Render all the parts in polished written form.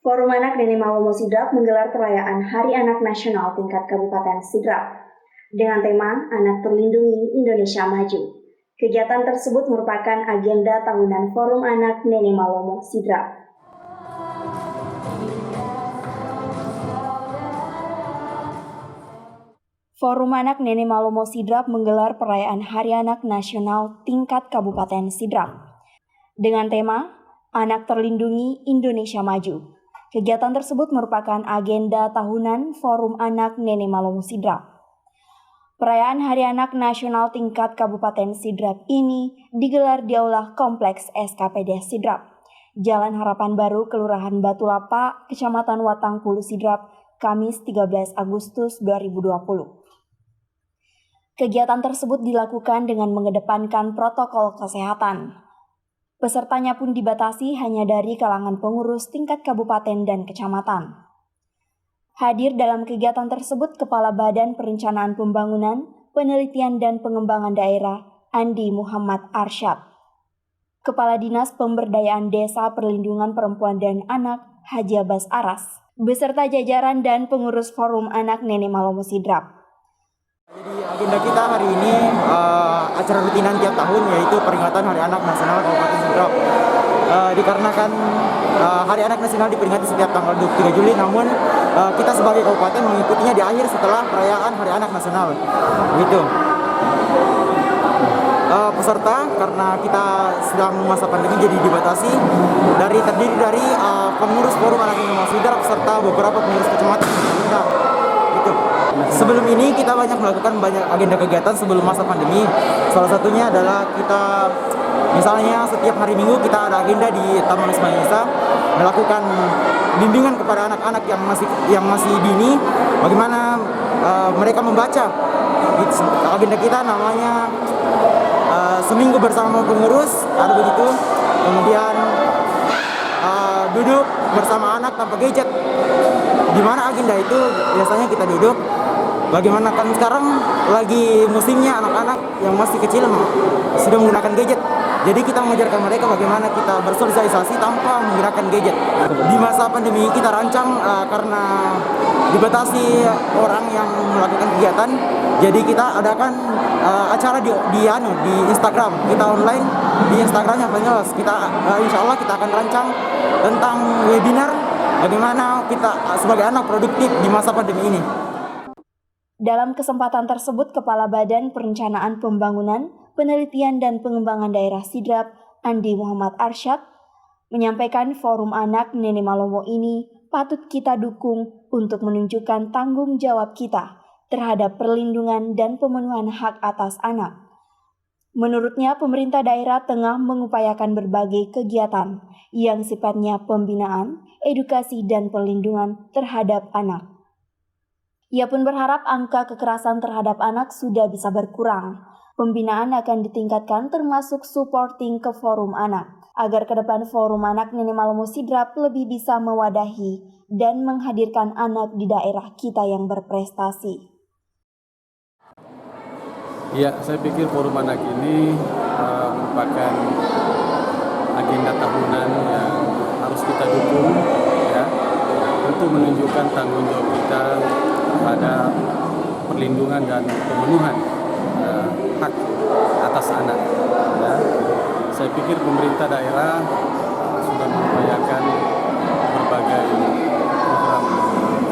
Forum Anak Nene Malomo Sidrap menggelar perayaan Hari Anak Nasional tingkat Kabupaten Sidrap dengan tema Anak Terlindungi Indonesia Maju. Kegiatan tersebut merupakan agenda tahunan Forum Anak Nene Malomo Sidrap. Forum Anak Nene Malomo Sidrap menggelar perayaan Hari Anak Nasional tingkat Kabupaten Sidrap dengan tema Anak Terlindungi Indonesia Maju. Kegiatan tersebut merupakan agenda tahunan Forum Anak Nene Malomo Sidrap. Perayaan Hari Anak Nasional tingkat Kabupaten Sidrap ini digelar di Aula Kompleks SKPD Sidrap, Jalan Harapan Baru, Kelurahan Batu Lapa, Kecamatan Watangpulu Sidrap, Kamis 13 Agustus 2020. Kegiatan tersebut dilakukan dengan mengedepankan protokol kesehatan. Pesertanya pun dibatasi hanya dari kalangan pengurus tingkat kabupaten dan kecamatan. Hadir dalam kegiatan tersebut Kepala Badan Perencanaan Pembangunan, Penelitian dan Pengembangan Daerah, Andi Muhammad Arsyad, Kepala Dinas Pemberdayaan Desa Perlindungan Perempuan dan Anak, Haji Abbas Aras, beserta jajaran dan pengurus Forum Anak Nene Malomo Sidrap. Jadi agenda kita hari ini acara rutinan tiap tahun, yaitu peringatan Hari Anak Nasional Kabupaten Sidrap. Dikarenakan Hari Anak Nasional diperingati setiap tanggal 23 Juli, namun kita sebagai kabupaten mengikutinya di akhir setelah perayaan Hari Anak Nasional. Begitu. Peserta karena kita sedang masa pandemi jadi dibatasi, terdiri dari pengurus Forum Anak Nene Malomo Sidrap serta beberapa pengurus kecamatan. Gitu. Sebelum ini kita melakukan banyak agenda kegiatan sebelum masa pandemi. Salah satunya adalah kita misalnya setiap hari Minggu kita ada agenda di Taman Ismail Isa melakukan bimbingan kepada anak-anak yang masih dini, bagaimana mereka membaca. Agenda kita namanya seminggu bersama pengurus, ada begitu. Kemudian duduk bersama anak tanpa gadget. Di mana agenda itu biasanya kita duduk, bagaimana kan sekarang lagi musimnya anak-anak yang masih kecil sudah menggunakan gadget. Jadi kita mengajarkan mereka bagaimana kita bersosialisasi tanpa menggunakan gadget. Di masa pandemi kita rancang karena dibatasi orang yang melakukan kegiatan, jadi kita adakan acara di Instagram. Kita online di Instagramnya Panjelas. Insya Allah kita akan rancang tentang webinar bagaimana kita sebagai anak produktif di masa pandemi ini. Dalam kesempatan tersebut, Kepala Badan Perencanaan Pembangunan, Penelitian dan Pengembangan Daerah Sidrap, Andi Muhammad Arsyad, menyampaikan Forum Anak Nene Malomo ini patut kita dukung untuk menunjukkan tanggung jawab kita terhadap perlindungan dan pemenuhan hak atas anak. Menurutnya, pemerintah daerah tengah mengupayakan berbagai kegiatan yang sifatnya pembinaan, edukasi, dan perlindungan terhadap anak. Ia pun berharap angka kekerasan terhadap anak sudah bisa berkurang. Pembinaan akan ditingkatkan termasuk supporting ke Forum Anak, agar ke depan Forum Anak Nene Malomo Sidrap lebih bisa mewadahi dan menghadirkan anak di daerah kita yang berprestasi. Ya, saya pikir Forum Anak ini merupakan agenda tahunan yang harus kita dukung, ya, untuk menunjukkan tanggung jawab kita pada perlindungan dan pemenuhan hak atas anak. Ya. Saya pikir pemerintah daerah sudah mengupayakan berbagai program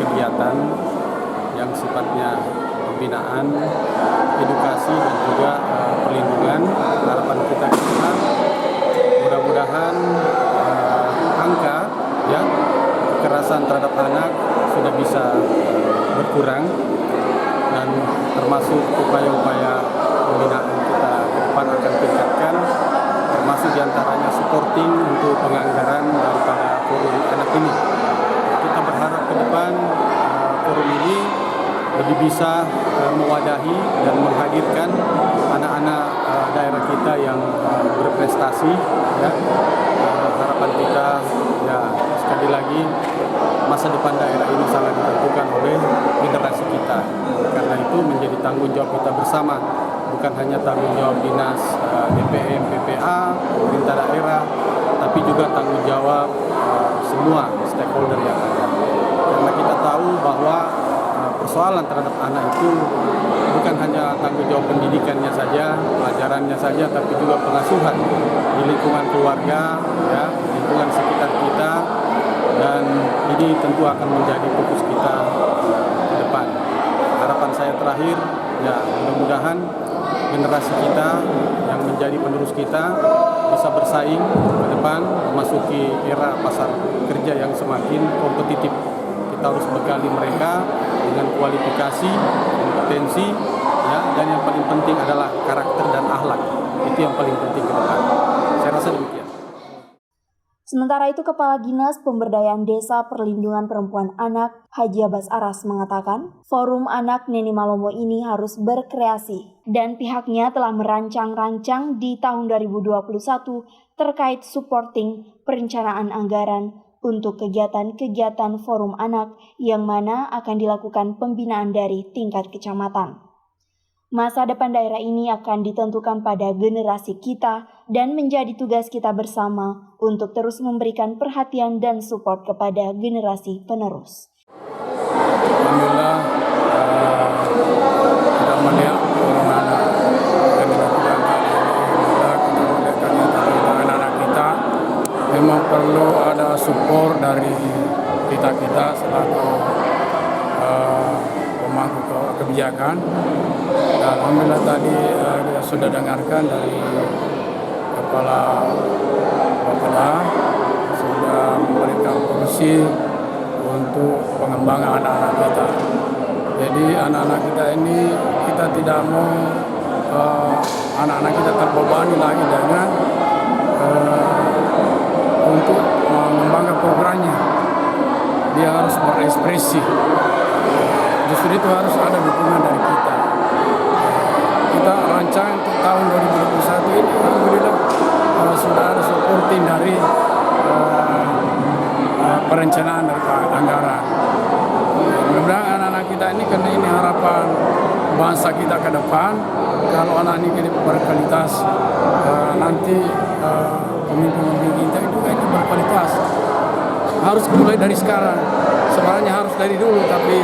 kegiatan yang sifatnya pembinaan, edukasi dan juga perlindungan. Harapan kita ke depan mudah-mudahan angka kekerasan terhadap anak sudah bisa berkurang, dan termasuk upaya-upaya pembinaan kita ke depan akan tingkatkan, termasuk diantaranya supporting untuk penganggaran daripada forum anak ini. Kita berharap ke depan forum ini lebih bisa mewadahi dan menghadirkan anak-anak daerah kita yang berprestasi. Ya. Harapan kita, ya, sekali lagi masa depan daerah ini sangat ditentukan oleh generasi kita. Karena itu menjadi tanggung jawab kita bersama bukan hanya tanggung jawab dinas DPM, PPA, pemerintah daerah, tapi juga tanggung jawab semua stakeholder yang ada. Karena kita tahu bahwa persoalan terhadap anak itu bukan hanya tanggung jawab pendidikannya saja, pelajarannya saja, tapi juga pengasuhan di lingkungan keluarga, ya, lingkungan sekitar kita, dan ini tentu akan menjadi fokus kita ke depan. Harapan saya terakhir, ya mudah-mudahan generasi kita yang menjadi penerus kita bisa bersaing ke depan, memasuki era pasar kerja yang semakin kompetitif. Kita harus bekali mereka dengan kualifikasi, kompetensi, ya, dan yang paling penting adalah karakter dan akhlak. Itu yang paling penting ke depan. Saya rasa demikian. Sementara itu, Kepala Dinas Pemberdayaan Desa Perlindungan Perempuan Anak, Haji Abbas Aras mengatakan, Forum Anak Neni Malomo ini harus berkreasi dan pihaknya telah merancang-rancang di tahun 2021 terkait supporting perencanaan anggaran untuk kegiatan-kegiatan Forum Anak yang mana akan dilakukan pembinaan dari tingkat kecamatan. Masa depan daerah ini akan ditentukan pada generasi kita dan menjadi tugas kita bersama untuk terus memberikan perhatian dan support kepada generasi penerus. Alhamdulillah kita melihat Forum Anak dan anak-anak kita memang perlu ada support dari kita selaku pemangku kebijakan. Dan alhamdulillah tadi kita sudah dengarkan dari Kepala Bapeda sudah memberikan porsi untuk pengembangan anak-anak kita. Jadi anak-anak kita ini kita tidak mau anak-anak kita terbebani lagi dengan untuk mengembangkan programnya. Dia harus berekspresi. Justru itu harus ada dukungan dari kita. Kita rancang untuk tahun 2021 ini, alhamdulillah sudah ada supporting dari perencanaan dari anggaran. Mudah-mudahan anak-anak kita ini, karena ini harapan bangsa kita ke depan, kalau anak ini berkualitas, nanti pemimpin-pemimpin kita juga ini berkualitas. Harus mulai dari sekarang. Sebenarnya harus dari dulu, tapi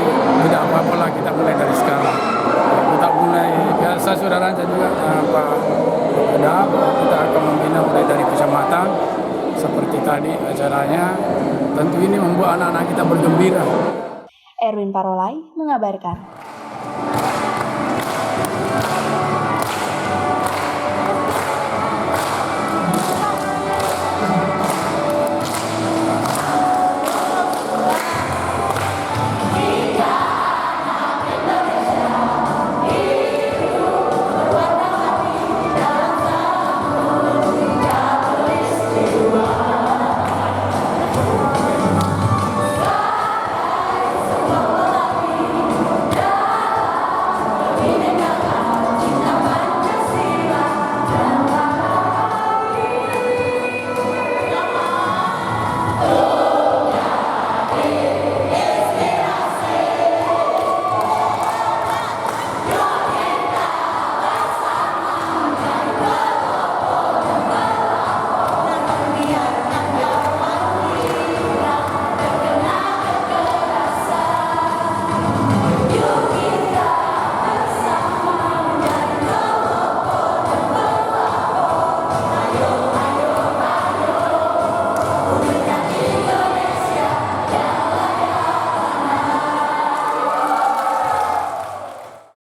tidak apa-apa lah kita mulai dari sekarang. Kita mulai, ya, saya sudah rancang juga Pak Bapeda, kita akan membina mulai dari kecamatan, seperti tadi acaranya. Tentu ini membuat anak-anak kita bergembira. Erwin Parolai mengabarkan.